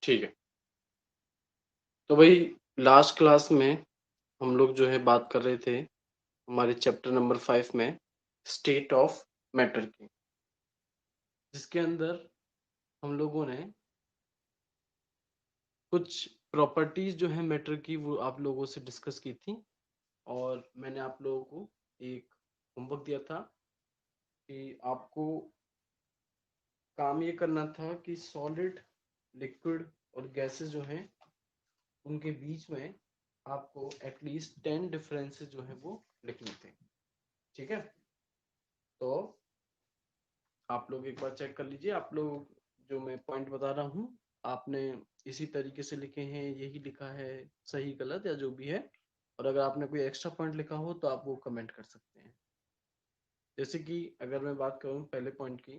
ठीक है। तो भाई लास्ट क्लास में हम लोग जो है बात कर रहे थे हमारे चैप्टर नंबर 5 में स्टेट ऑफ मैटर की, जिसके अंदर हम लोगों ने कुछ प्रॉपर्टीज जो है मैटर की वो आप लोगों से डिस्कस की थी। और मैंने आप लोगों को एक होमवर्क दिया था कि आपको काम ये करना था कि सॉलिड, लिक्विड और गैसेस जो हैं उनके बीच में आपको एटलीस्ट 10 डिफरेंसेस जो है वो लिखने थे। ठीक है, तो आप लोग एक बार चेक कर लीजिए। आप लोग जो मैं पॉइंट बता रहा हूँ आपने इसी तरीके से लिखे हैं, यही लिखा है, सही गलत या जो भी है। और अगर आपने कोई एक्स्ट्रा पॉइंट लिखा हो तो आप वो कमेंट कर सकते हैं। जैसे कि अगर मैं बात करूँ पहले पॉइंट की,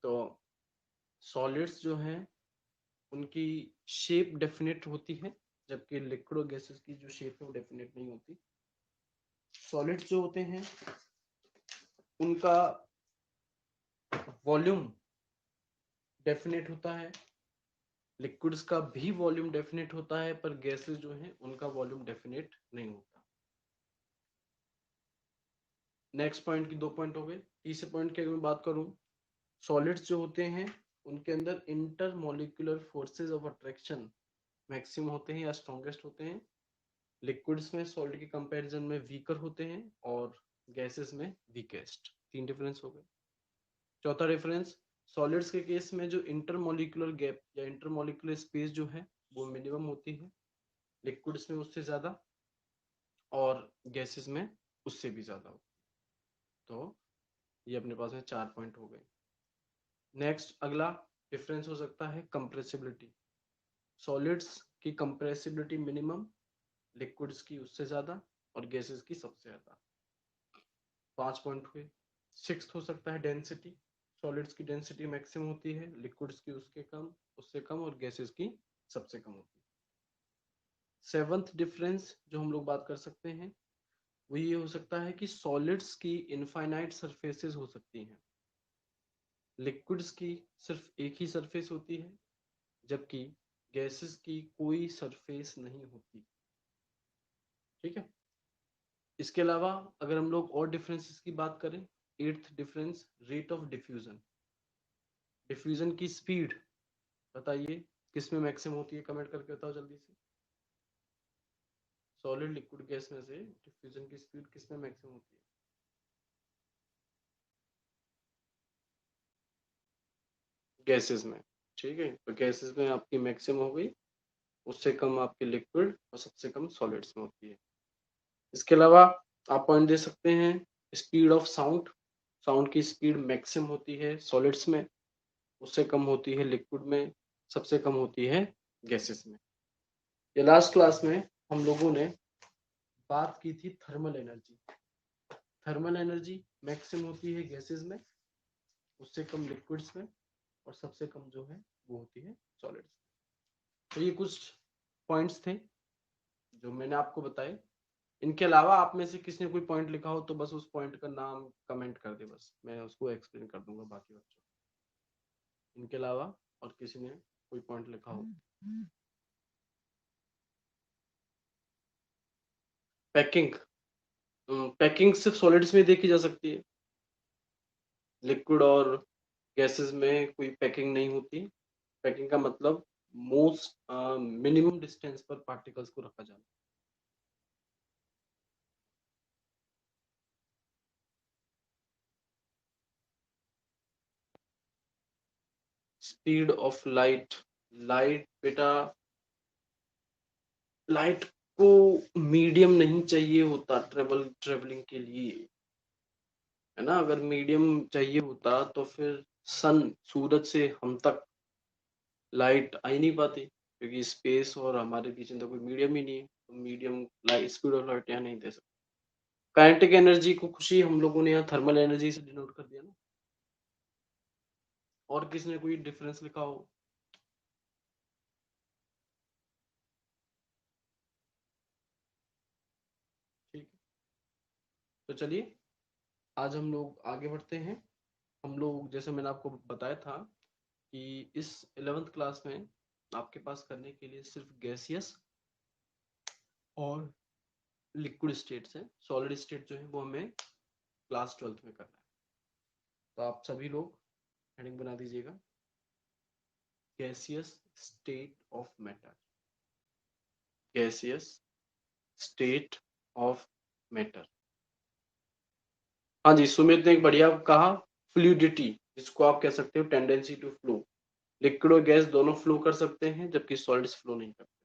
तो सॉलिड्स जो हैं उनकी शेप डेफिनेट होती है, जबकि लिक्विड और गैसेस की जो शेप है वो डेफिनेट नहीं होती। सॉलिड्स जो होते हैं उनका वॉल्यूम डेफिनेट होता है, लिक्विड्स का भी वॉल्यूम डेफिनेट होता है, पर गैसेस जो हैं उनका वॉल्यूम डेफिनेट नहीं होता। नेक्स्ट पॉइंट की 2 पॉइंट हो गए। तीसरे पॉइंट की अगर मैं बात करूं, सॉलिड्स जो होते हैं उनके अंदर inter molecular forces of attraction maximum होते हैं या स्ट्रॉन्गेस्ट होते हैं। लिक्विड्स में सॉलिड के कंपैरिजन में वीकर होते हैं और गैसेस में वीकेस्ट। 3 डिफरेंस हो गए। चौथा डिफरेंस, सॉलिड्स के केस में जो इंटरमॉलिक्यूलर गैप या इंटरमॉलिक्यूलर स्पेस जो है वो मिनिमम होती है, लिक्विड्स में उससे ज्यादा और गैसेस में उससे भी ज्यादा होती है। तो ये अपने पास में 4 पॉइंट हो गए। नेक्स्ट अगला डिफरेंस हो सकता है कंप्रेसिबिलिटी। सॉलिड्स की कंप्रेसिबिलिटी मिनिमम, लिक्विड्स की उससे ज्यादा और गैसेस की सबसे ज्यादा। 5 पॉइंट हुए। सिक्स्थ हो सकता है डेंसिटी। सॉलिड्स की डेंसिटी मैक्सिमम होती है, लिक्विड्स की उससे कम और गैसेस की सबसे कम होती है। सेवंथ डिफरेंस जो हम लोग बात कर सकते हैं वो ये हो सकता है कि सॉलिड्स की इनफाइनाइट सरफेसेस हो सकती हैं, लिक्विड्स की सिर्फ एक ही सरफेस होती है, जबकि गैसेस की कोई सरफेस नहीं होती। ठीक है, इसके अलावा अगर हम लोग और डिफरेंसेस की बात करें, eighth difference rate of diffusion. Diffusion की स्पीड बताइए किस में मैक्सिमम होती है, कमेंट करके बताओ जल्दी से। सॉलिड, लिक्विड, गैस में से डिफ्यूजन की स्पीड किस में मैक्सिमम होती है? गैसेस में। ठीक है, तो गैसेस में आपकी मैक्सिमम हो गई, उससे कम आपके लिक्विड और सबसे कम सॉलिड्स में होती है। इसके अलावा आप पॉइंट दे सकते हैं स्पीड ऑफ साउंड। साउंड की स्पीड मैक्सिमम होती है सॉलिड्स में, उससे कम होती है लिक्विड में, सबसे कम होती है गैसेस में। ये लास्ट क्लास में हम लोगों ने बात की थी thermal energy. Thermal energy maximum होती है गैसेस में, उससे कम लिक्विड्स में और सबसे कम जो है वो होती है सॉलिड्स में। तो ये कुछ पॉइंट्स थे जो मैंने आपको बताए। इनके अलावा आप में से किसी ने कोई पॉइंट लिखा हो तो बस उस पॉइंट का नाम कमेंट कर दे, बस मैं उसको एक्सप्लेन कर दूंगा बाकी बच्चों को। इनके अलावा और किसी ने कोई पॉइंट लिखा हो। पैकिंग, पैकिंग सिर्फ सॉलिड्स में देखी जा सकती है, लिक्विड और गैसेस में कोई पैकिंग नहीं होती। पैकिंग का मतलब मोस्ट मिनिमम डिस्टेंस पर पार्टिकल्स को रखा जाना। स्पीड ऑफ लाइट, लाइट बेटा, लाइट को मीडियम नहीं चाहिए होता ट्रेवलिंग के लिए, है ना। अगर मीडियम चाहिए होता तो फिर सन, सूरज से हम तक लाइट आ ही नहीं पाती, क्योंकि स्पेस और हमारे बीच में तो कोई मीडियम ही नहीं है, तो medium light, speed of light यहाँ नहीं दे सकते। काइनेटिक एनर्जी को खुशी हम लोगों ने यहाँ थर्मल एनर्जी से डिनोट कर दिया ना। और किसने कोई डिफरेंस लिखा हो? ठीक है, तो चलिए आज हम लोग आगे बढ़ते हैं। हम लोग जैसे मैंने आपको बताया था कि इस 11th क्लास में आपके पास करने के लिए सिर्फ गैसियस और लिक्विड स्टेट्स है, सॉलिड स्टेट जो है वो हमें क्लास 12th में करना है। तो आप सभी लोग हेडिंग बना दीजिएगा, gaseous state of matter, gaseous state of matter. हाँ जी, सुमित ने एक बढ़िया कहा, फ्लूइडिटी, जिसको आप कह सकते हो टेंडेंसी टू फ्लो। लिक्विड और गैस दोनों फ्लो कर सकते हैं, जबकि सॉलिड्स फ्लो नहीं करते।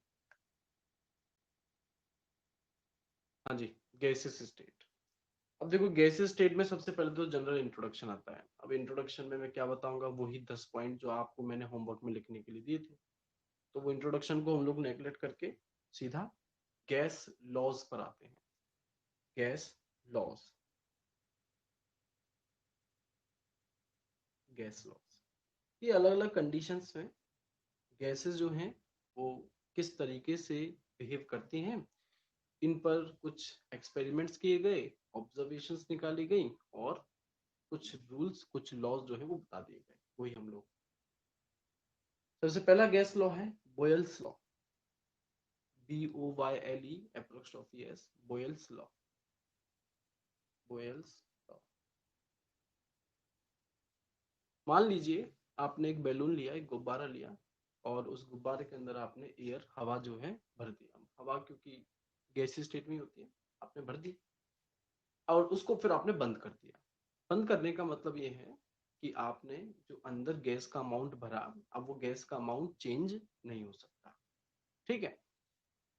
हाँ जी, गैसियस स्टेट। अब देखो गैसियस स्टेट में सबसे पहले तो जनरल इंट्रोडक्शन आता है। अब इंट्रोडक्शन में मैं क्या बताऊंगा, वही 10 पॉइंट जो आपको मैंने होमवर्क में लिखने के लिए दिए थे। तो वो इंट्रोडक्शन को हम लोग नेगलेक्ट करके सीधा गैस लॉज पर आते हैं। गैस लॉज, गैस लॉज, ये अलग अलग कंडीशंस में गैसेस जो हैं वो किस तरीके से बिहेव करती हैं, इन पर कुछ एक्सपेरिमेंट्स किए गए, ऑब्जर्वेशंस निकाली गई और कुछ रूल्स, कुछ लॉज जो है वो बता दिए गए। वही हम लोग, सबसे पहला गैस लॉ है Boyle's law, BOYLE apostrophe S, Boyle's law, Boyle's law. मान लीजिए आपने एक बैलून लिया, एक गुब्बारा लिया, और उस गुब्बारे के अंदर आपने एयर, हवा जो है भर दिया। हवा क्योंकि गैसीय स्टेट में होती है, आपने भर दी और उसको फिर आपने बंद कर दिया। बंद करने का मतलब ये है कि आपने जो अंदर गैस का अमाउंट भरा, अब वो गैस का अमाउंट चेंज नहीं हो सकता। ठीक है,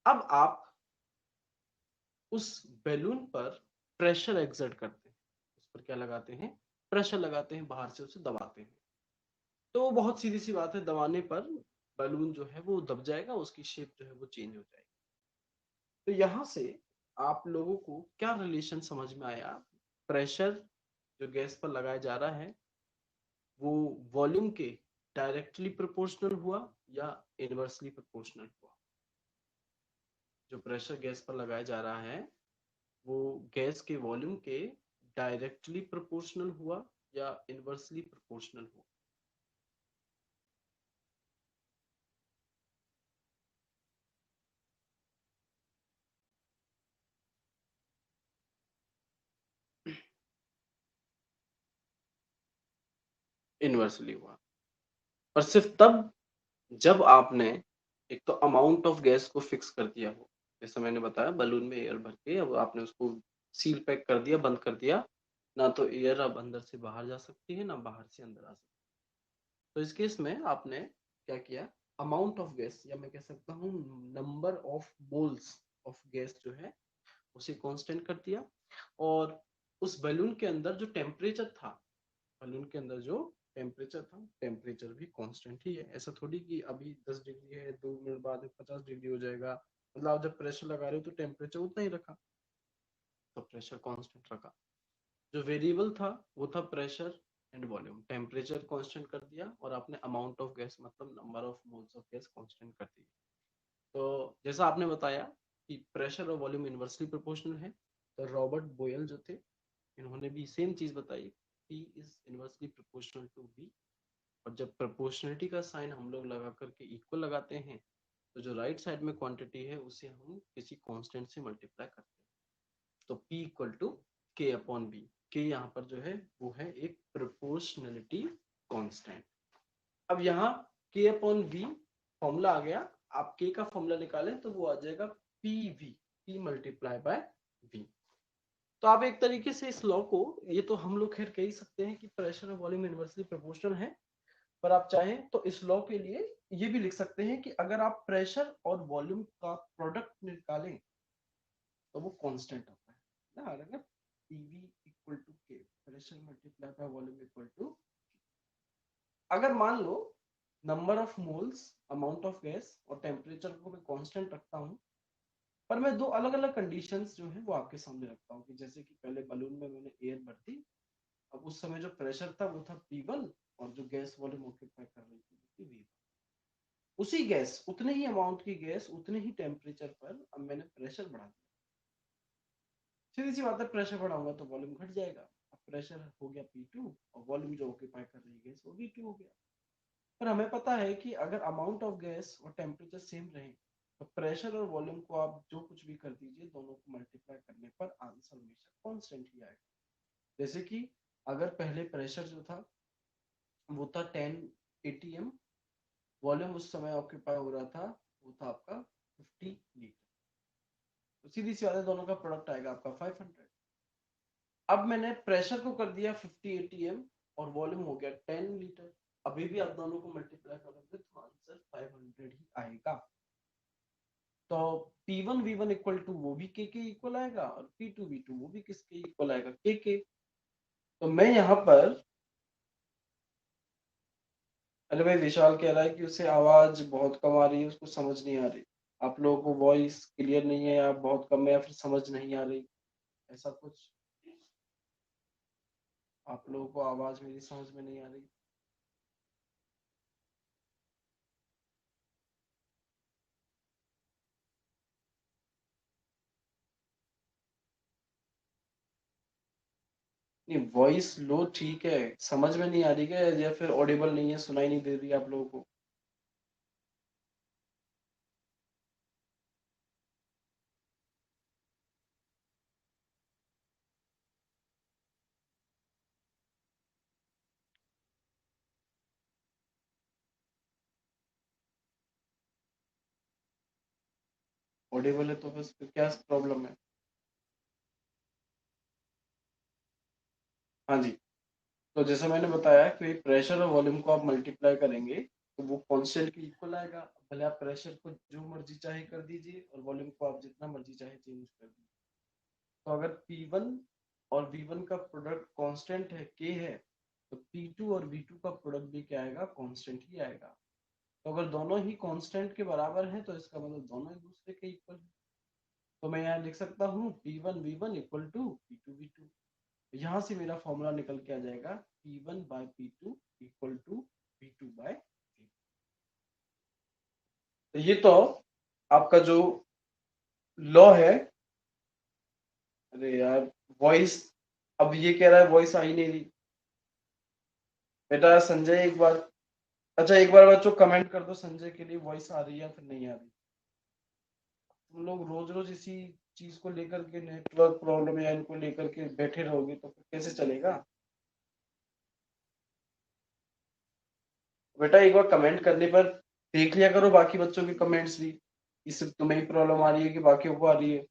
अब आप उस बैलून पर प्रेशर एक्सर्ट करते हैं, उस पर क्या लगाते हैं, प्रेशर लगाते हैं, बाहर से उसे दबाते हैं। तो बहुत सीधी सी बात है, दबाने पर बैलून जो है वो दब जाएगा, उसकी शेप जो है वो चेंज हो जाएगी। तो यहां से आप लोगों को क्या रिलेशन समझ में आया, प्रेशर जो गैस पर लगाया जा रहा है वो वॉल्यूम के डायरेक्टली प्रोपोर्शनल हुआ या इनवर्सली प्रोपोर्शनल हुआ। जो प्रेशर गैस पर लगाया जा रहा है वो गैस के वॉल्यूम के डायरेक्टली प्रोपोर्शनल हुआ या इनवर्सली प्रोपोर्शनल हुआ। इनवर्सली हुआ, और सिर्फ तब जब आपने एक तो अमाउंट ऑफ गैस को फिक्स कर दिया हो, जैसे मैंने बताया बलून में एयर भर के अब आपने उसको सील पैक कर दिया, बंद कर दिया, ना तो एयर अब अंदर से बाहर जा सकती है ना बाहर से अंदर आ सकती है। तो इस केस में आपने क्या किया, अमाउंट ऑफ गैस, या मैं कह सकता हूँ number of moles of gas जो है उसे कांस्टेंट कर दिया, और उस बैलून के अंदर जो टेम्परेचर था, बलून के अंदर जो टेम्परेचर था, टेम्परेचर भी कांस्टेंट ही है। ऐसा थोड़ी कि अभी 10 डिग्री है, 2 मिनट बाद 50 डिग्री हो जाएगा। मतलब आप जब प्रेशर लगा रहे हो तो टेम्परेचर उतना ही रखा, तो प्रेशर कांस्टेंट रखा। जो वेरिएबल था वो था pressure and volume. Temperature constant कर दिया और आपने अमाउंट ऑफ गैस मतलब number of moles of gas constant कर दी। तो जैसा आपने बताया कि प्रेशर और वॉल्यूम इनवर्सली प्रोपोर्शनल है, तो रॉबर्ट बोयल जो थे इन्होंने भी सेम चीज बताई, P is inversely proportional to V। और जब प्रोपोर्शनलिटी का साइन हम लोग लगा करके इक्वल लगाते हैं, तो जो राइट साइड में क्वांटिटी है उसे हम किसी कांस्टेंट से मल्टीप्लाई करते हैं। तो P equal to K upon B। K यहाँ पर जो है वो है एक प्रोपोर्शनलिटी कांस्टेंट। अब यहाँ K अपॉन B फॉर्मूला आ गया, आप K का फॉर्मूला निकालें तो वो आ जाएगा PV, P multiply by V। तो आप एक तरीके से इस लॉ को, ये तो हम लोग खैर कह ही सकते हैं कि प्रेशर और वॉल्यूम इनवर्सली प्रोपोर्शनल है, पर आप चाहें तो इस लॉ के लिए ये भी लिख सकते हैं कि अगर आप प्रेशर और वॉल्यूम का प्रोडक्ट निकालें तो वो कांस्टेंट होता है ना। अगर PV equal to K, pressure multiply by volume equal to, अगर मान लो number of moles, amount of gas और टेम्परेचर को मैं कांस्टेंट रखता हूं, पर मैं दो अलग अलग कंडीशंस जो है वो आपके सामने रखता हूँ कि जैसे कि पहले बलून में मैंने एयर भर दी, अब उस समय जो प्रेशर था वो था P1 और जो गैस वॉल्यूम ऑक्यूपाई कर रही थी V1। उसी गैस, उतने ही अमाउंट की गैस उतने ही टेम्परेचर पर अब मैंने प्रेशर बढ़ा दिया। सीधी सी बात है, प्रेशर बढ़ाऊंगा तो वॉल्यूम घट जाएगा। अब प्रेशर हो गया P2 और वॉल्यूम जो ऑक्यूपाई कर रही है गैस वो V2 हो गया। पर हमें पता है कि अगर अमाउंट ऑफ गैस और टेम्परेचर सेम रहे तो प्रेशर और वॉल्यूम को आप जो कुछ भी कर दीजिए दोनों को मल्टीप्लाई करने पर आंसर हमेशा कांस्टेंट ही आएगा। जैसे कि अगर पहले प्रेशर जो था वो था 10 atm, वॉल्यूम उस समय ऑक्यूपाई हो रहा था वो था आपका 50 लीटर, तो सीधी सी बात है दोनों का प्रोडक्ट आएगा आपका 500। अब मैंने प्रेशर को कर दिया 50 atm और वॉल्यूम हो गया 10 लीटर, अभी भी आप दोनों को मल्टीप्लाई करोगे तो आंसर 500 ही आएगा। तो P1 V1 इक्वल टू वो भी K के इक्वल आएगा और P2 V2 वो भी किसके इक्वल आएगा K के। तो मैं यहाँ पर, अरे भाई विशाल कह रहा है कि उसे आवाज बहुत कम आ रही है, उसको समझ नहीं आ रही। आप लोगों को वॉइस क्लियर नहीं है या बहुत कम है या फिर समझ नहीं आ रही, ऐसा कुछ? आप लोगों को आवाज मेरी समझ में नहीं आ रही? नहीं, वॉइस लो ठीक है, समझ में नहीं आ रही क्या या फिर ऑडिबल नहीं है, सुनाई नहीं दे रही आप लोगों को? ऑडिबल है तो बस फिर क्या प्रॉब्लम है? हाँ जी। तो जैसे मैंने बताया कि प्रेशर और वॉल्यूम को आप मल्टीप्लाई करेंगे तो वो कांस्टेंट के इक्वल आएगा। भले आप प्रेशर को जो मर्जी चाहे कर दीजिए और वॉल्यूम को आप जितना मर्जी चाहे चेंज कर दीजिए। तो अगर P1 और V1 का प्रोडक्ट कांस्टेंट है K है, तो P2 और V2 का प्रोडक्ट भी क्या आएगा, कांस्टेंट ही आएगा। तो अगर दोनों ही कांस्टेंट के बराबर हैं तो इसका मतलब दोनों एक दूसरे के इक्वल है। तो मैं यहाँ लिख सकता हूँ P1 V1 equal to P2 V2। यहाँ से मेरा फॉर्मूला निकल के आ जाएगा P1 bye P2 equal to P2 bye V2। तो ये तो आपका जो लॉ है। अरे यार वॉइस, अब ये कह रहा है वॉइस आ ही नहीं रही। बेटा संजय एक बार, अच्छा एक बार बच्चों कमेंट कर दो संजय के लिए वॉइस आ रही है या फिर नहीं आ रही। तुम लोग रोज रोज इसी चीज को लेकर के, नेटवर्क प्रॉब्लम या इनको लेकर के बैठे रहोगे तो फिर कैसे चलेगा? बेटा एक बार कमेंट करने पर देख लिया करो बाकी बच्चों के कमेंट्स भी, कि सिर्फ तुम्हें ही प्रॉब्लम आ रही है कि बाकियों को आ रही है।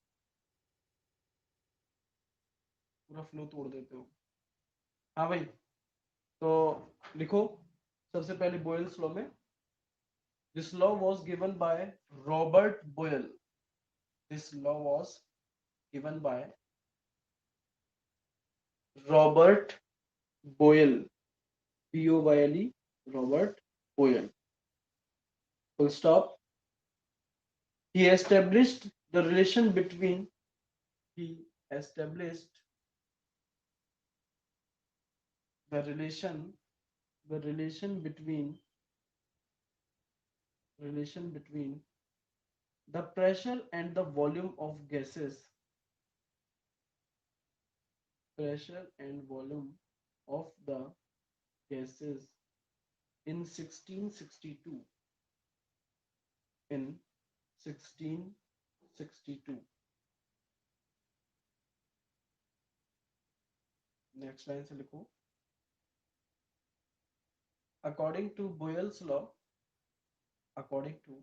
पूरा फ्लो तोड़ देते हो। हाँ भाई, तो लिखो सबसे पहले बोयल्स लॉ में, this law was given by Robert Boyle. This law was given by Robert Boyle, Boyle, Robert Boyle, full stop. He established the relation between, he established the relation, the relation between the pressure and the volume of gases, pressure and volume of the gases in 1662, in 1662। Next line से लिखो, according to Boyle's law, according to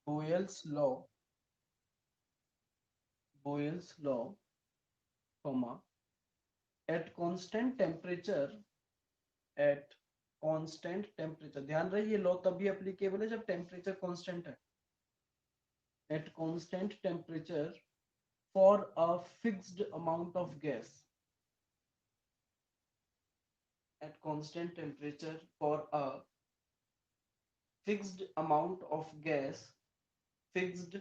Boyle's law, Boyle's law, comma, at constant temperature, at constant temperature, ध्यान रहे ये law तभी applicable है जब temperature constant है। at constant temperature for a fixed amount of gas, at constant temperature for a fixed amount of gas, fixed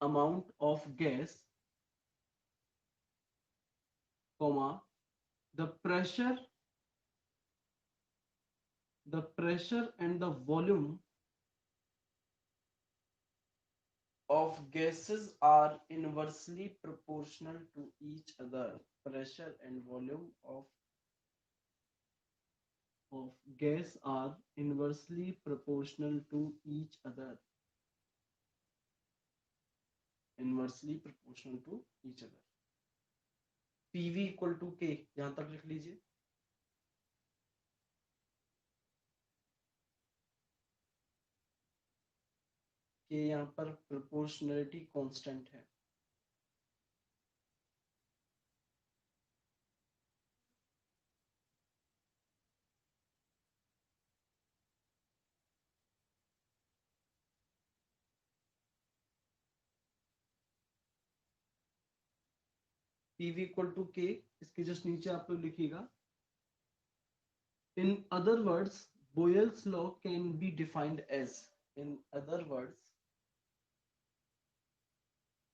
amount of gas, comma, the pressure, the pressure and the volume of gases are inversely proportional to each other। pressure and volume of gas are inversely proportional to each other. Inversely proportional to each other. PV equal to K, यहां तक लिख लीजिए. K यहाँ पर proportionality constant है. PV equal to K, इसके just नीचे आप लोग लिखिएगा. In other words, Boyle's law can be defined as. In other words,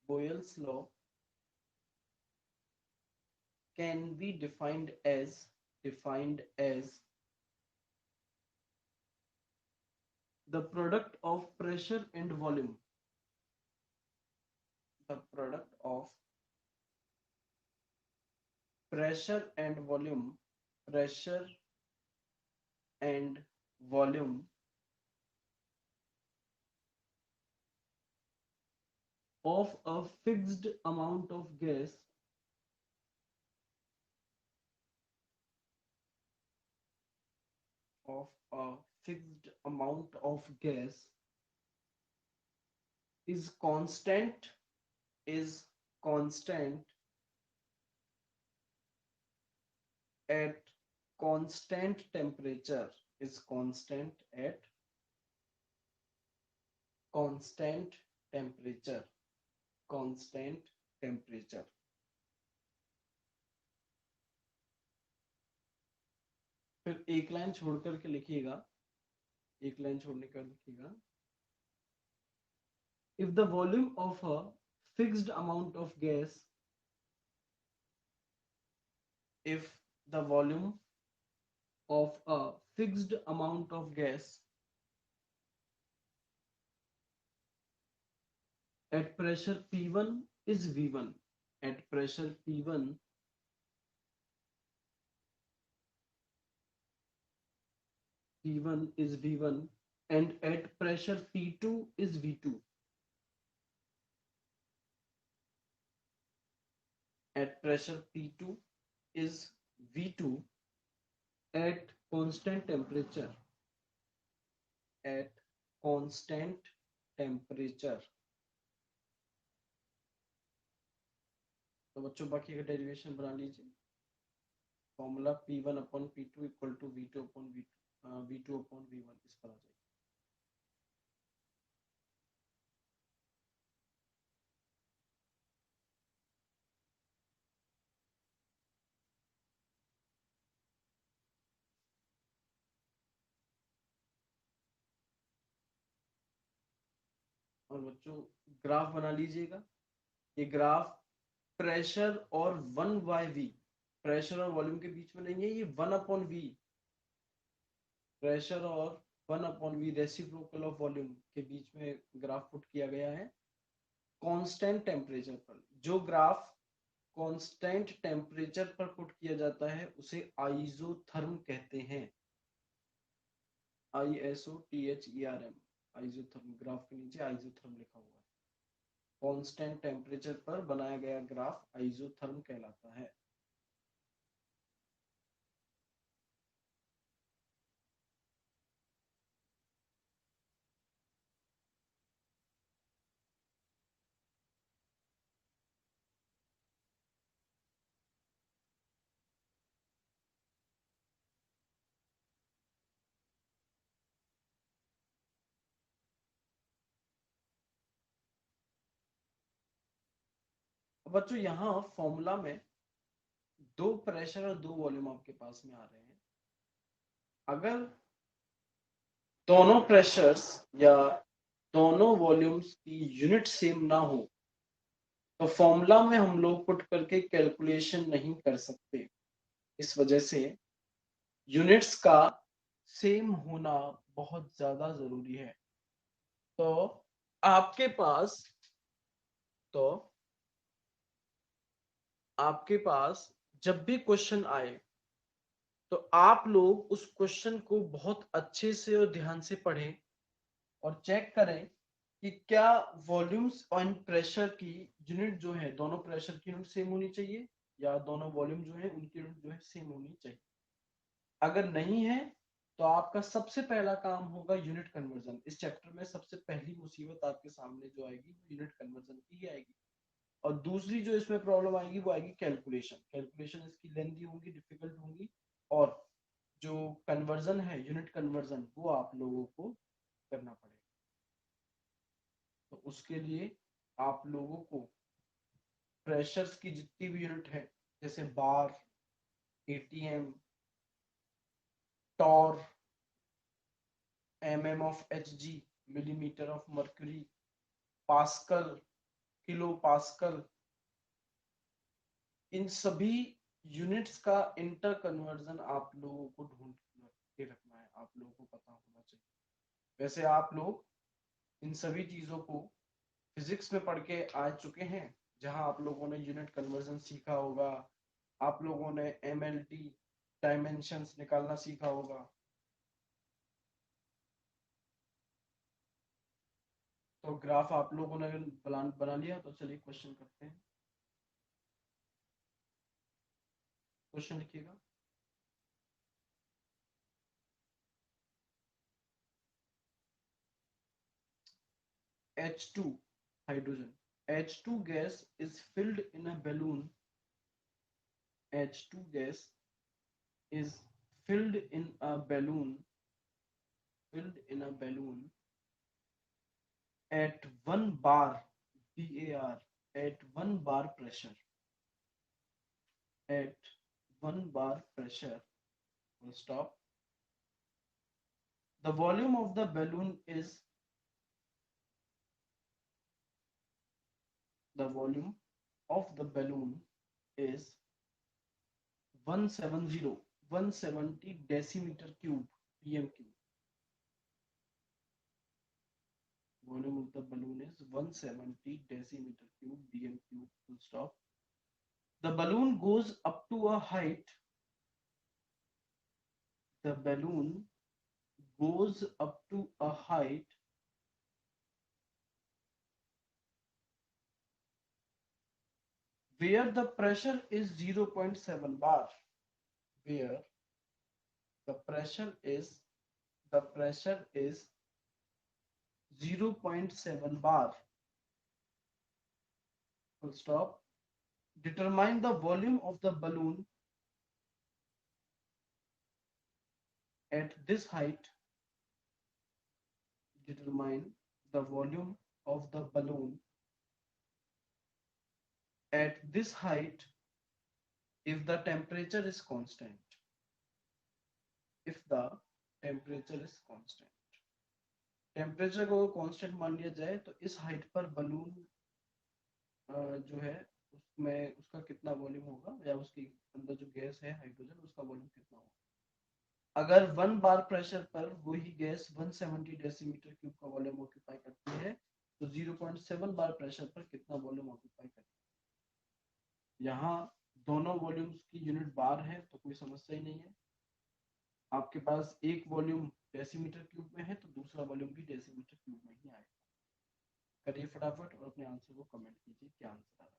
Boyle's law can be defined as the product of pressure and volume. The product of pressure and volume. Pressure and volume of a fixed amount of gas is constant at constant temperature. Is constant at constant temperature. Constant temperature. फिर एक line छोड़ करके लिखिएगा. एक line छोड़ने का लिखिएगा. If the volume of a fixed amount of gas, if the volume of a fixed amount of gas at pressure P1 is V1, at pressure P1 is V1 and at pressure P2 is V2. At pressure P2 is V2 at constant temperature. At constant temperature. तो बच्चों बाकी का derivation बना लीजिए. Formula P1 upon P2 equal to V2 upon V1 इस पर आ जाएगा. और बच्चों ग्राफ बना लीजिएगा. ये ग्राफ प्रेशर और 1/V, प्रेशर और वॉल्यूम के बीच में नहीं है, ये 1/V. प्रेशर और 1/V रेसिप्रोकल ऑफ वॉल्यूम के बीच में ग्राफ पुट किया गया है कांस्टेंट टेम्परेचर पर. जो ग्राफ कांस्टेंट टेम्परेचर पर पुट किया जाता है उसे आइसोथर्म कहते हैं. ISOTHERM, isotherm. ग्राफ के नीचे आइसोथर्म लिखा हुआ है. कांस्टेंट टेम्परेचर पर बनाया गया ग्राफ आइसोथर्म कहलाता है. बच्चों यहाँ फॉर्मूला में दो प्रेशर और दो वॉल्यूम आपके पास में आ रहे हैं. अगर दोनों प्रेशर्स या दोनों वॉल्यूम्स की यूनिट सेम ना हो तो फॉर्मूला में हम लोग पुट करके कैलकुलेशन नहीं कर सकते. इस वजह से यूनिट्स का सेम होना बहुत ज्यादा जरूरी है. तो आपके पास जब भी क्वेश्चन आए तो आप लोग उस क्वेश्चन को बहुत अच्छे से और ध्यान से पढ़ें और चेक करें कि क्या वॉल्यूम्स एंड प्रेशर की यूनिट जो है, दोनों प्रेशर की यूनिट सेम होनी चाहिए या दोनों वॉल्यूम जो है उनकी यूनिट जो है सेम होनी चाहिए। अगर नहीं है तो आपका सबसे पहला काम होगा यूनिट कन्वर्जन। इस चैप्टर में सबसे पहली मुसीबत आपके सामने जो आएगी वो यूनिट कन्वर्जन की ही आएगी। और दूसरी जो इसमें प्रॉब्लम आएगी वो आएगी कैलकुलेशन। कैलकुलेशन इसकी लेंथी होंगी, डिफिकल्ट होंगी, और जो कन्वर्जन है, यूनिट कन्वर्जन, वो आप लोगों को करना पड़ेगा। तो उसके लिए आप लोगों को प्रेशर्स की जितनी भी यूनिट है, जैसे bar, ATM, torr, mm of hg, millimetre of mercury, pascal, kilo pascal, इन सभी यूनिट्स का इंटर कन्वर्जन आप लोगों को ढूंढ के रखना है, आप लोगों को पता होना चाहिए। वैसे आप लोग इन सभी चीजों को फिजिक्स में पढ़ के आ चुके हैं, जहां आप लोगों ने यूनिट कन्वर्जन सीखा होगा, आप लोगों ने एमएलटी डायमेंशंस निकालना सीखा होगा। तो ग्राफ आप लोगों ने बना लिया, तो चलिए क्वेश्चन करते हैं। क्वेश्चन लिखिएगा। H2 hydrogen. H2 gas is filled in a balloon. H2 gas is filled in a balloon, filled in a balloon at 1 bar bar, at 1 bar pressure, at 1 bar pressure. Full stop. The volume of the balloon is, the volume of the balloon is 170 decimeter cube pm cube. Volume of the balloon is 170 decimeter cube dm cube. Full stop. The balloon goes up to a height. The balloon goes up to a height where the pressure is 0.7 bar. Where the pressure is, the pressure is 0.7 bar. Full stop. Determine the volume of the balloon at this height. Determine the volume of the balloon at this height if the temperature is constant. If the temperature is constant. Temperature को constant मान लिया जाए तो इस height पर balloon जो है उसमें उसका कितना वॉल्यूम होगा, या उसके अंदर जो गैस है हाइड्रोजन, उसका वॉल्यूम कितना होगा। अगर 1 बार प्रेशर पर वही गैस 170 डेसीमीटर क्यूब का वॉल्यूम ऑक्यूपाई करती है तो 0.7 बार प्रेशर पर कितना वॉल्यूम ऑक्यूपाई करती है। यहाँ दोनों वॉल्यूम्स की यूनिट बार है तो कोई समस्या ही नहीं है। आपके पास एक वॉल्यूम डेसीमीटर क्यूब में है तो दूसरा वॉल्यूम भी डेसीमीटर क्यूब में ही आएगा। करिए फटाफट और अपने आंसर को कमेंट कीजिए क्या आंसर आ रहा है।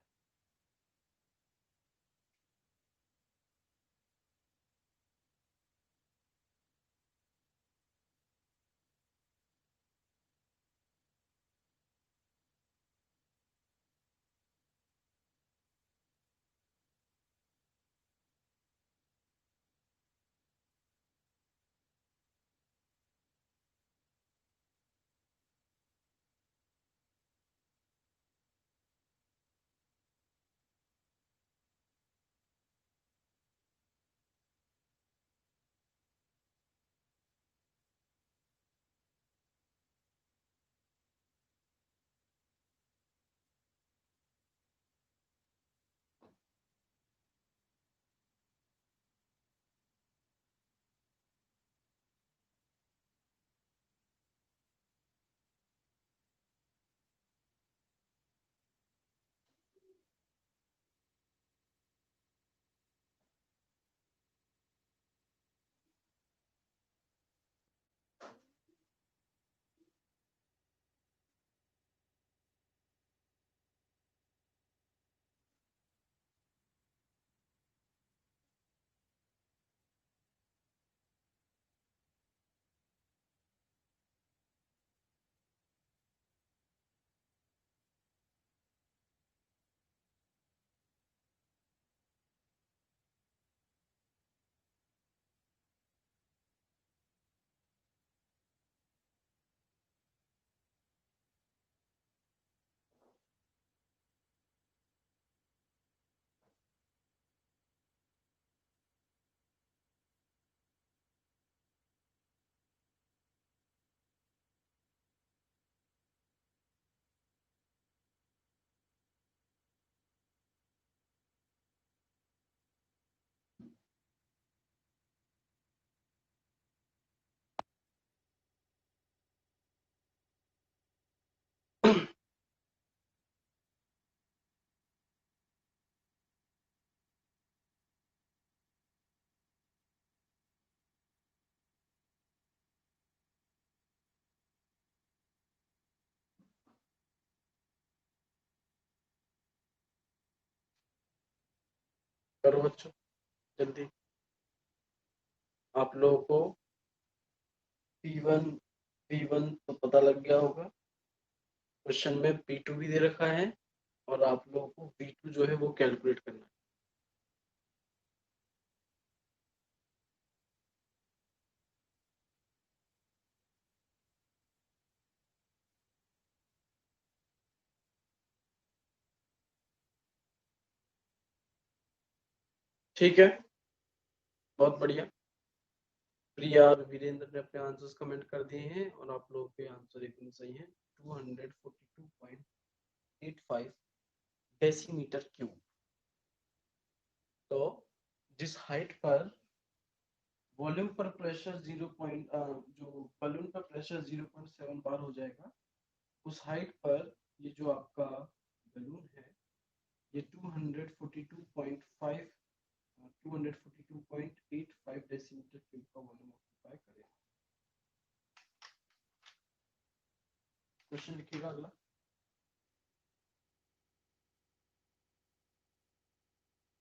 करो बच्चों जल्दी। आप लोगों को P1 P1 तो पता लग गया होगा, क्वेश्चन में P2 भी दे रखा है और आप लोगों को P2 जो है वो कैलकुलेट करना है। ठीक है, बहुत बढ़िया। प्रिया और वीरेंद्र ने अपने आंसर्स कमेंट कर दिए हैं और आप लोगों के आंसर एकदम सही है। 242.85 डेसीमीटर क्यूब। तो जिस हाइट पर वॉल्यूम पर प्रेशर जो बलून पर प्रेशर 0.7 बार हो जाएगा, उस हाइट पर ये जो आपका बलून है ये 242.85 डेसीमीटर क्यूब का वॉल्यूम ऑक्यूपाई करेगा। क्वेश्चन लिखिएगा अगला।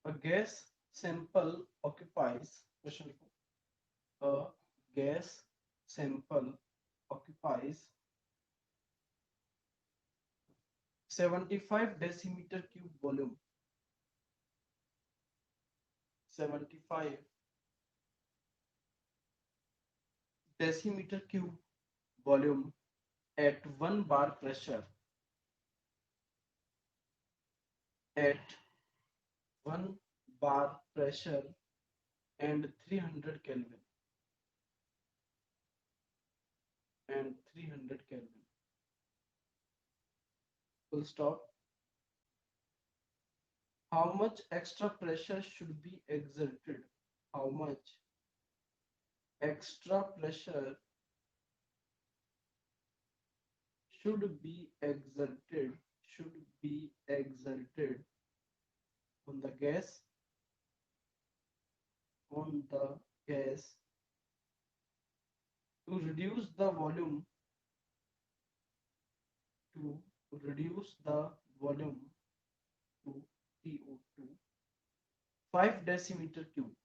A gas sample occupies, question लिखो। A gas sample occupies 75 decimeter cube volume, 75 decimeter cube volume at 1 bar pressure, at 1 bar pressure and 300 Kelvin, and 300 Kelvin. Full stop. How much extra pressure should be exerted? How much extra pressure should be exerted, should be exerted on the gas, on the gas to reduce the volume, to reduce the volume to CO2 5 decimeter cube,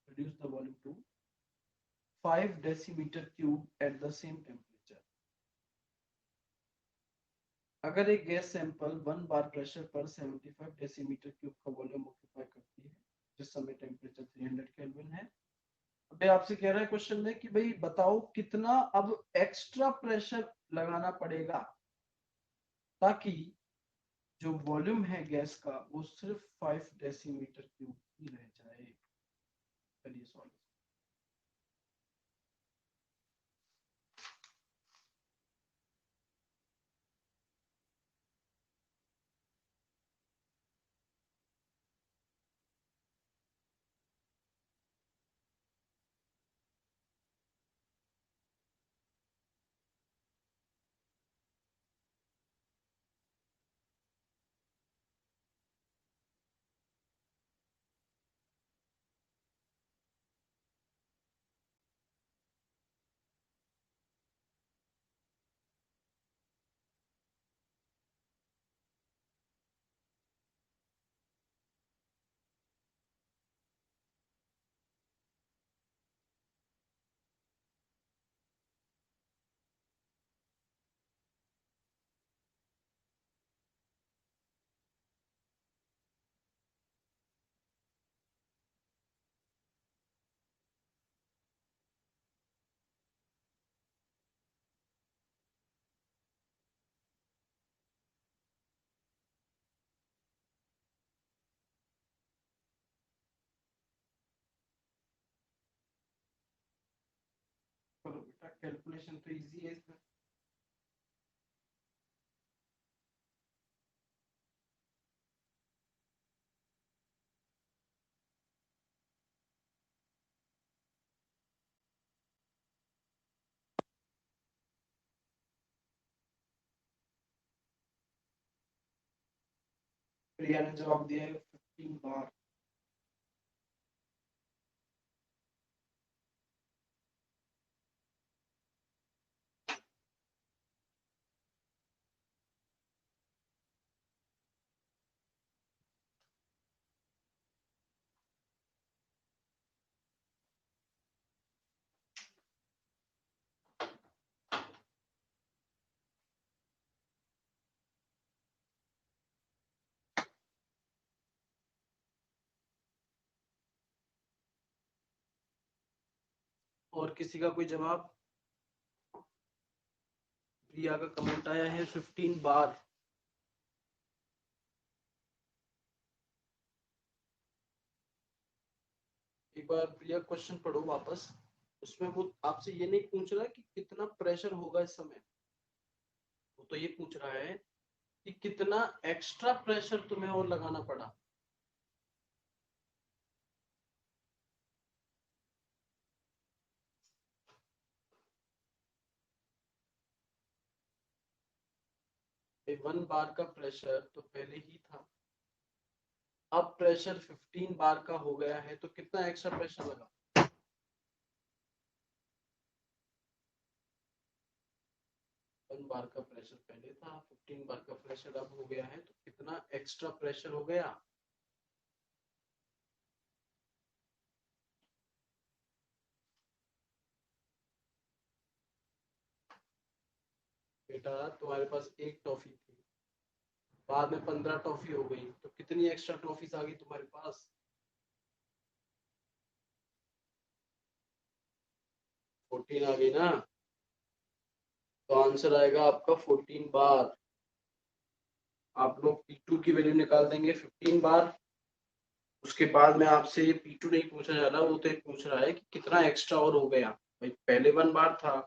reduce the volume to 5 decimeter cube at the same temperature. अगर एक gas sample 1 बार pressure पर 75 decimetre cube का volume occupy करती है जिस समय temperature 300 kelvin है, अभी आपसे कह रहा है क्वेश्चन में कि भाई बताओ कितना अब एक्स्ट्रा प्रेशर लगाना पड़ेगा ताकि जो वॉल्यूम है गैस का वो सिर्फ 5 डेसीमीटर क्यूब ही रह जाए। चलिए सॉल्व। चलो बेटा कैलकुलेशन तो इजी है इसमें। प्रिया ने जवाब दिया है 15 बार। और किसी का कोई जवाब? प्रिया का कमेंट आया है 15 बार। एक बार प्रिया क्वेश्चन पढ़ो वापस। उसमें वो आपसे ये नहीं पूछ रहा कि कितना प्रेशर होगा इस समय, वो तो ये पूछ रहा है कि कितना एक्स्ट्रा प्रेशर तुम्हें और लगाना पड़ा। भाई 1 बार का प्रेशर तो पहले ही था, अब प्रेशर 15 बार का हो गया है, तो कितना एक्स्ट्रा प्रेशर लगा? 1 बार का प्रेशर पहले था, 15 बार का प्रेशर अब हो गया है, तो कितना एक्स्ट्रा प्रेशर हो गया? बेटा तुम्हारे पास एक टॉफी थी, बाद में 15 टॉफी हो गई, तो कितनी एक्स्ट्रा टॉफीज आ गई तुम्हारे पास? 14 आ गई ना, तो आंसर आएगा आपका 14 बार। आप लोग P2 की वैल्यू निकाल देंगे 15 बार। उसके बाद में आपसे ये P2 नहीं पूछा जा रहा, वो तो एक पूछ रहा है कि कितना एक्स्ट्रा और हो गया। भाई पहले 1 बार था,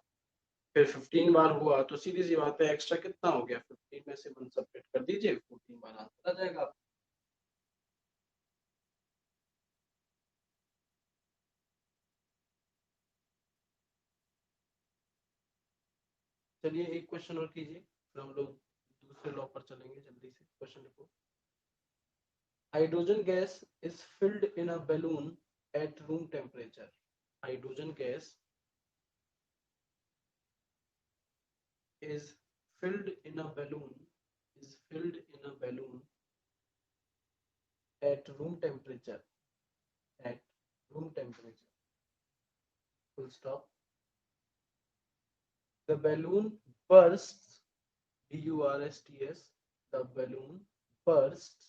फिर 15 बार हुआ, तो सीधी सी बात है एक्स्ट्रा कितना हो गया? 15 में से 1 सब्ट्रैक्ट कर दीजिए, 14 बार आंसर आ जाएगा। चलिए एक क्वेश्चन और कीजिए, फिर हम लोग दूसरे लॉ पर चलेंगे। जल्दी से क्वेश्चन लिखो। Hydrogen gas is filled in a balloon at room temperature. Hydrogen gas is filled in a balloon is filled in a balloon at room temperature. At room temperature. Full stop. The balloon bursts. bursts. The balloon bursts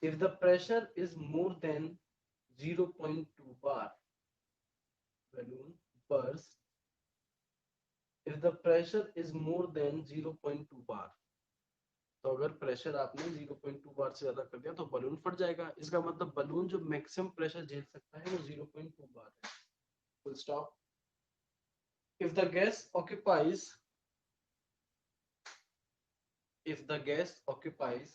if the pressure is more than 0.2 bar. Balloon bursts if the pressure is more than 0.2 bar. तो अगर pressure आपने 0.2 बार से ज्यादा कर दिया तो balloon फट जाएगा। इसका मतलब बलून जो मैक्सिमम प्रेशर झेल सकता है वो 0.2 बार है। Full stop. if the gas occupies if the gas occupies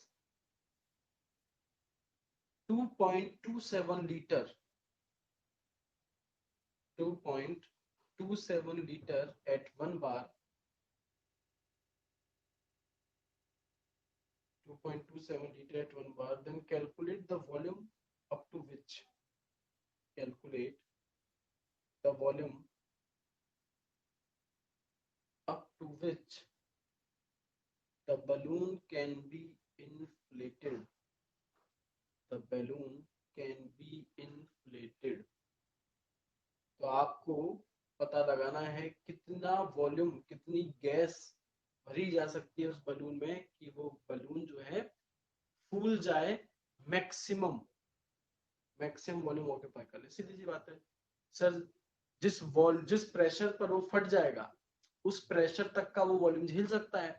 2.27 liter 2.27 liter at 1 bar, 2.27 liter at 1 bar, then calculate the volume up to which calculate the volume up to which the balloon can be inflated. The balloon can be inflated. तो आपको पता लगाना है कितना volume, कितनी gas भरी जा सकती है उस बलून में कि वो बलून जो है फूल जाए, मैक्सिमम मैक्सिमम वॉल्यूम ऑक्यूपाई कर ले। सीधी सी बात है सर, जिस प्रेशर पर वो फट जाएगा उस प्रेशर तक का वो वॉल्यूम झेल सकता है।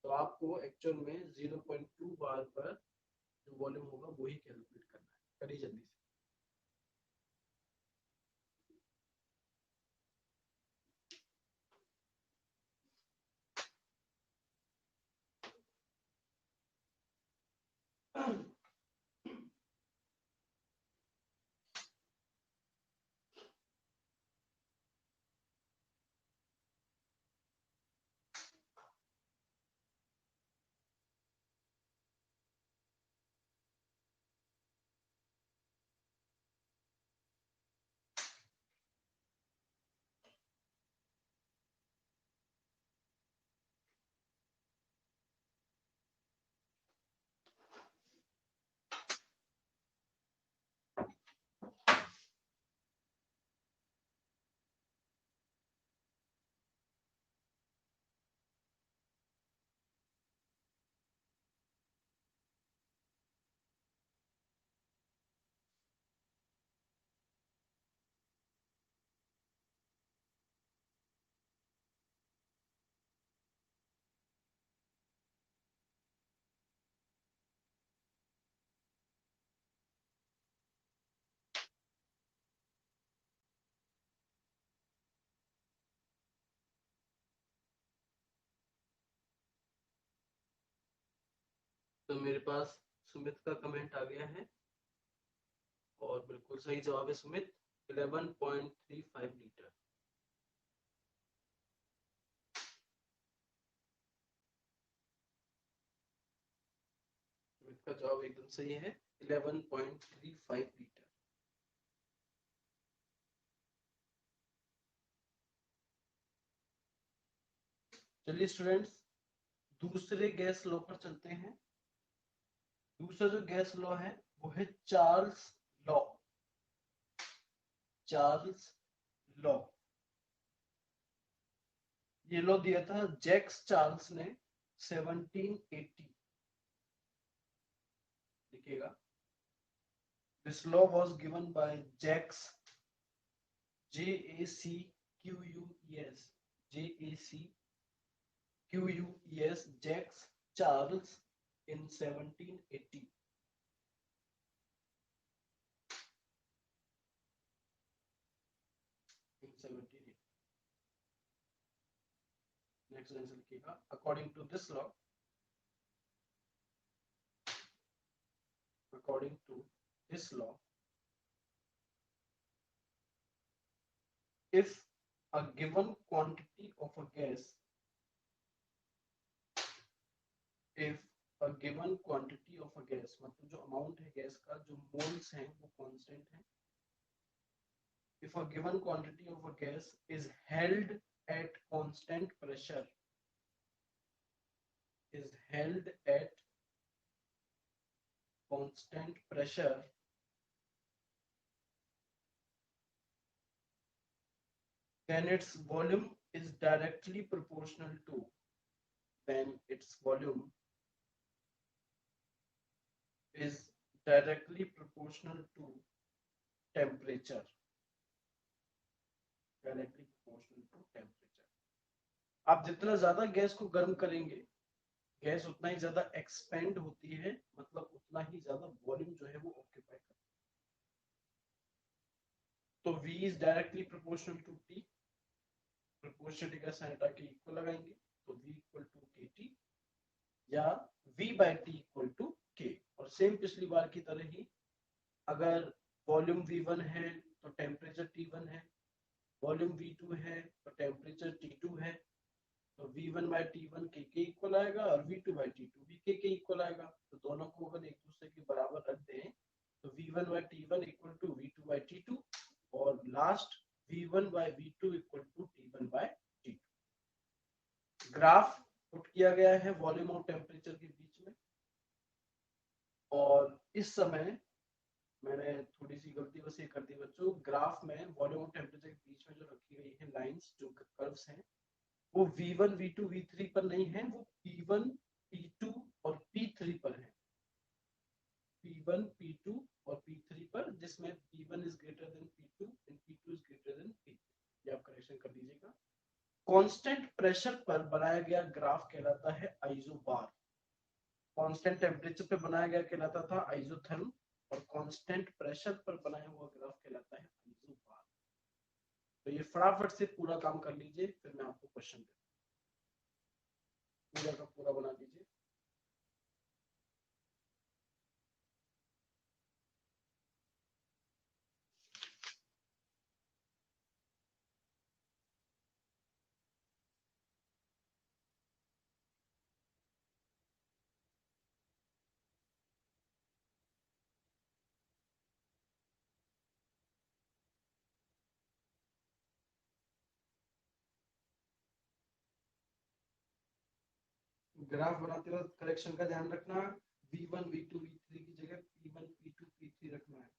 तो आपको एक्चुअल में 0.2 बार पर जो वॉल्यूम होगा वही कैलकुलेट करना है। करिए जल्दी से। तो मेरे पास सुमित का कमेंट आ गया है और बिल्कुल सही जवाब है सुमित, 11.35 लीटर। सुमित का जवाब एकदम सही है, 11.35 लीटर। चलिए स्टूडेंट्स, दूसरे गैस लॉ पर चलते हैं। दूसरा जो गैस लॉ है वो है चार्ल्स लॉ। चार्ल्स लॉ, ये लॉ दिया था जैक्स चार्ल्स ने 1780। देखिएगा, this law was given by Jacques, JACQUES, JACQUES, Jacques Charles in 1780। Next answer लिखिएगा, according to this law, according to this law, if a given quantity of a gas, if a given quantity of a gas, मतलब जो amount है gas का, जो moles हैं वो constant है। if a given quantity of a gas is held at constant pressure, is held at constant pressure, then its volume is directly proportional to, then its volume is directly proportional to temperature, directly proportional to temperature। आप जितना ज्यादा gas को गर्म करेंगे, gas उतना ही ज्यादा expand होती है, मतलब उतना ही ज्यादा वॉल्यूम जो है वो ऑक्यूपाई करती है। तो V is directly proportional to T, proportionality का साइन हटा के इक्वल लगाएंगे, तो V इक्वल टू KT या V by T equal to K। और सेम पिछली बार की तरह ही, अगर वॉल्यूम V1 है तो टेम्परेचर T1 है, वॉल्यूम V2 है तो टेम्परेचर T2 है, तो V1 बाई T1 के इक्वल आएगा और V2 बाई T2 भी के इक्वल आएगा। तो दोनों को अगर एक दूसरे के बराबर रख दें तो V1 by T1 equal to V2 by T2 और last V1 by V2 equal to T1 by T2। Graph put किया गया है वॉल्यूम और टेम्परेचर के बीच में, और इस समय मैंने थोड़ी सी गलती बस ये कर दी बच्चों, ग्राफ में वॉल्यूम और टेम्परेचर के बीच में जो रखी गई है लाइंस, जो कर्व्स हैं, वो V1, V2, V3 पर नहीं है, वो P1, P2 और P3 पर है। P1, P2 और P3 पर, जिसमें P1 is greater than P2 and P2 is greater than P3। ये आप करेक्शन कर दीजिएगा। कांस्टेंट प्रेशर पर बनाया गया ग्राफ कहलाता है आइसोबार। कांस्टेंट टेम्परेचर पे बनाया गया कहलाता था आइसोथर्म, और कांस्टेंट प्रेशर पर बनाया हुआ ग्राफ कहलाता है आइसोबार। तो ये फटाफट से पूरा काम कर लीजिए, फिर मैं आपको क्वेश्चन दूंगा। पूरा का पूरा बना दीजिए। ग्राफ बनाते वक्त करेक्शन का ध्यान रखना, V1, V2, V3 की जगह P1, P2, P3 रखना है।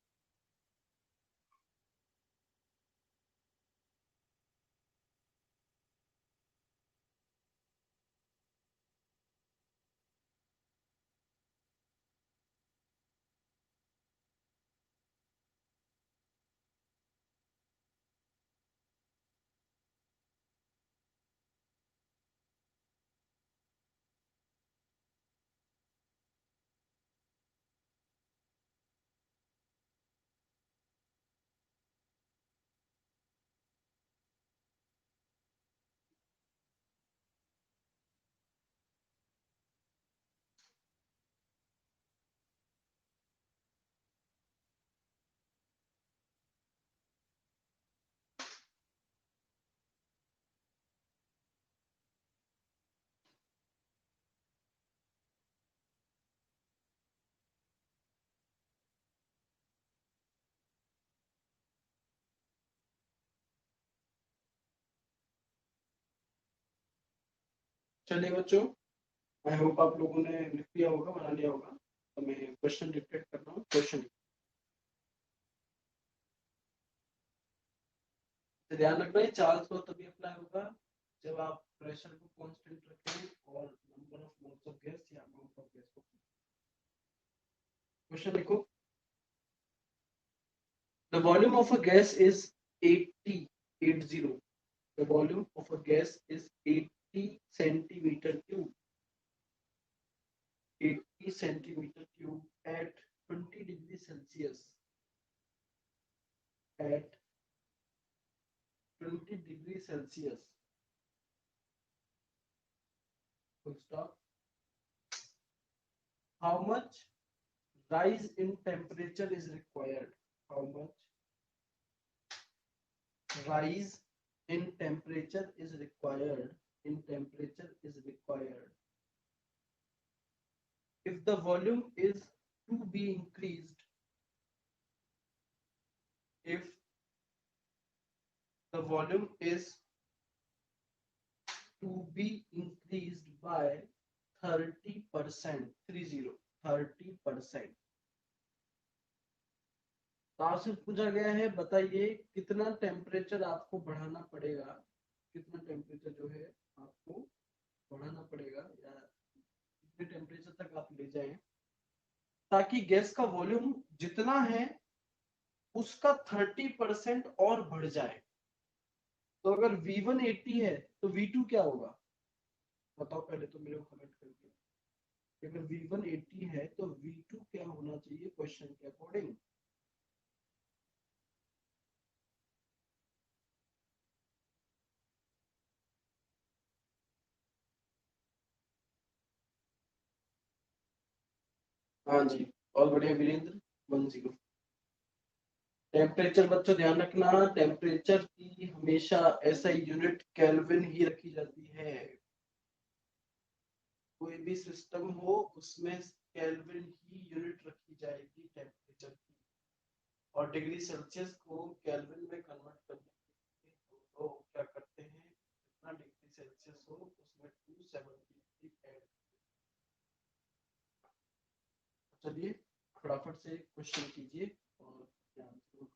चलिए बच्चों, आई होप आप लोगों ने लिख लिया होगा, बना लिया होगा। तो मैं क्वेश्चन डिक्टेट कर रहा हूँ। क्वेश्चन ध्यान रखना है, चार्ज को तभी अप्लाई होगा जब आप प्रेशर को कांस्टेंट रखें और number of moles of gas या अमाउंट ऑफ गैस को। क्वेश्चन देखो, the volume of a gas is 80 the volume of a gas is 80 centimeter cube 80 centimeter cube at 20 degrees Celsius at 20 degrees Celsius full stop. How much rise in temperature is required? How much rise in temperature is required? In temperature is required if the volume is to be increased. If the volume is to be increased by 30%, 30%। तो आपसे पूछा गया है, बताइए कितना temperature आपको बढ़ाना पड़ेगा, कितना टेम्परेचर जो है आपको बढ़ाना पड़ेगा या कितने टेम्परेचर तक आप ले जाएं ताकि गैस का वॉल्यूम जितना है उसका 30% और बढ़ जाए। तो अगर V1 80 है तो V2 क्या होगा, बताओ पहले तो मेरे को कमेंट करके। अगर V1 80 है तो V2 क्या होना चाहिए क्वेश्चन के अकॉर्डिंग। हाँ जी, और बढ़िया वीरेंद्र, 10। टेम्परेचर बच्चों ध्यान रखना, टेम्परेचर की हमेशा एसआई यूनिट केल्विन ही रखी जाती है। कोई भी सिस्टम हो उसमें केल्विन ही यूनिट रखी जाएगी टेम्परेचर की। और डिग्री सेल्सियस को केल्विन में कन्वर्ट करने के लिए तो क्या करते हैं, जितना डिग्री सेल्सियस हो उसमें 273 ऐड। चलिए फटाफट से क्वेश्चन कीजिए और ध्यान से।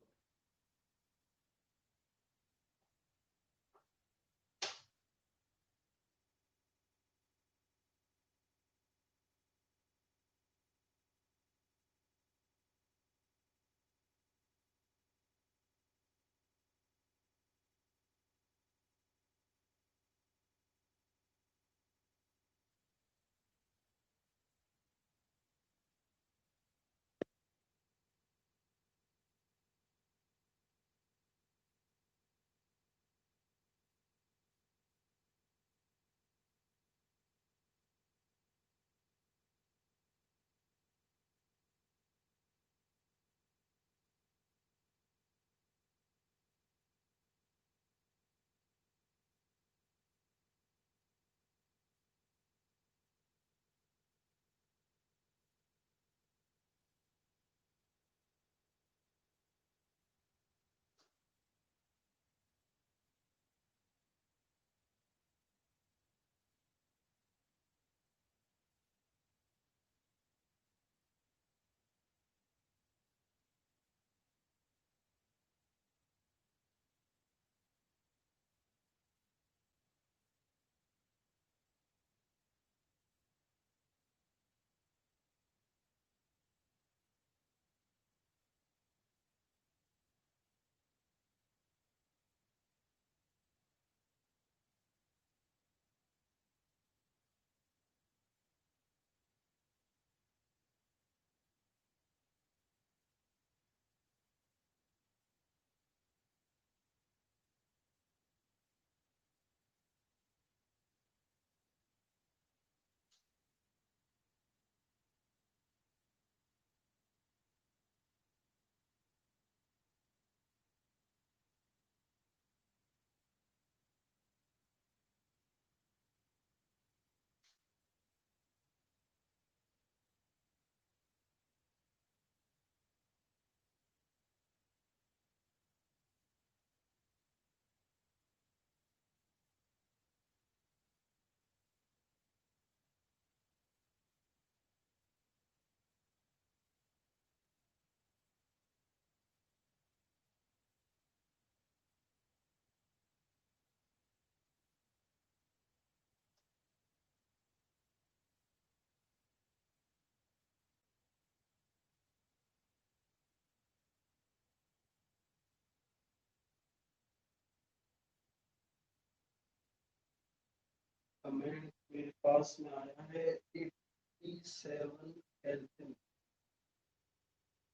पास में आया है 87 केल्विन।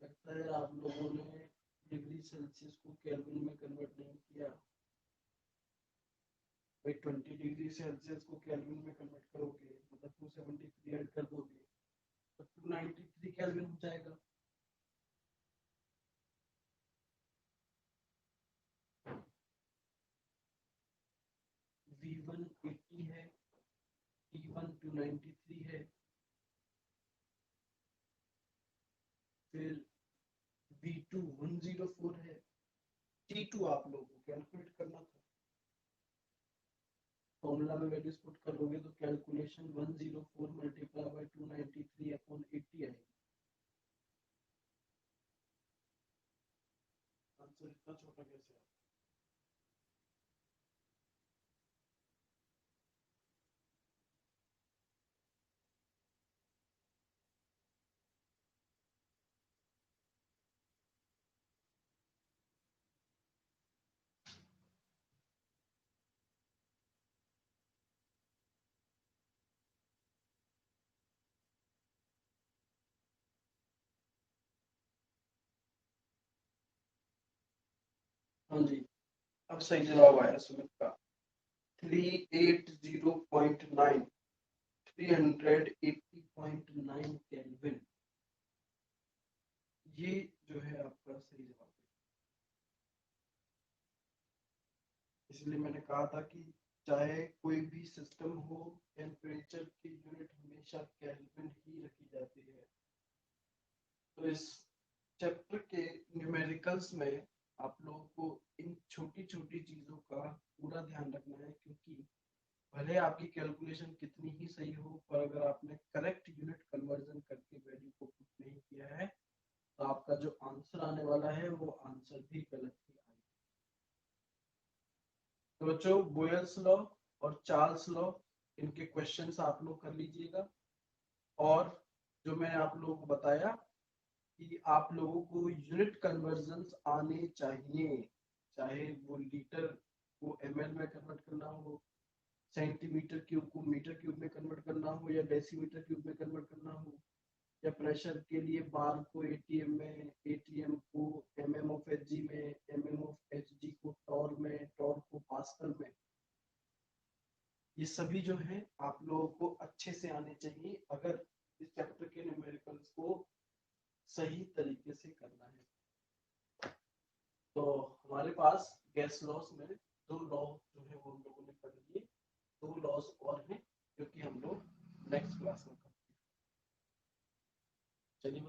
लगता है आप लोगों ने डिग्री सेल्सियस को केल्विन में कन्वर्ट नहीं किया। भाई 20 डिग्री सेल्सियस को केल्विन में कन्वर्ट करोगे मतलब 273 ऐड कर दोगे तो 293 केल्विन हो जाएगा। V1 80 है, T1 293 है, फिर V2 104 है, T2 आप लोगों को कैलकुलेट करना था। फॉर्मूला में वैल्यूज पुट करोगे तो कैलकुलेशन 104 मल्टीप्लाई बाय 293 अपॉन 80 आएगी। आंसर इतना छोटा कैसे आया? हाँ जी, अब सही जवाब आया सुमित का 380.9 380.9 केल्विन। ये जो है आपका सही जवाब है। इसलिए मैंने कहा था कि चाहे कोई भी सिस्टम हो टेम्परेचर की यूनिट हमेशा केल्विन ही रखी जाती है। तो इस चैप्टर के न्यूमेरिकल्स में आप लोगों को इन छोटी छोटी चीजों का पूरा ध्यान रखना है, क्योंकि भले आपकी कैलकुलेशन कितनी ही सही हो पर अगर आपने करेक्ट यूनिट कन्वर्जन करके वैल्यू को पुट नहीं किया है तो आपका जो आंसर आने वाला है वो आंसर भी गलत ही आएगा। तो बच्चों बोयल्स लॉ और चार्ल्स लॉ इनके क्वेश्चंस आप लोग कर लीजिएगा। और जो मैंने आप लोगों को बताया कि आप लोगों को यूनिट कन्वर्जन आने चाहिए, चाहे वो लीटर को एमएल में कन्वर्ट करना हो, सेंटीमीटर क्यूब को मीटर क्यूब में कन्वर्ट करना हो, या डेसीमीटर क्यूब में कन्वर्ट करना हो, या प्रेशर के लिए बार को एटीएम में, एटीएम को एमएम ऑफ एचजी में, एमएम ऑफ एचजी को टॉर में, टॉर को पास्कल में। ये सभी जो है आप लोगों को अच्छे से आने चाहिए अगर इस चैप्टर के न्यूमेरिकल्स को सही तरीके से करना है। तो हमारे पास गैस लॉस में दो लॉ जो है वो हम लोगों ने पढ़ लिए, दो लॉस और हैं जो कि हम लोग नेक्स्ट क्लास में करेंगे। चलिए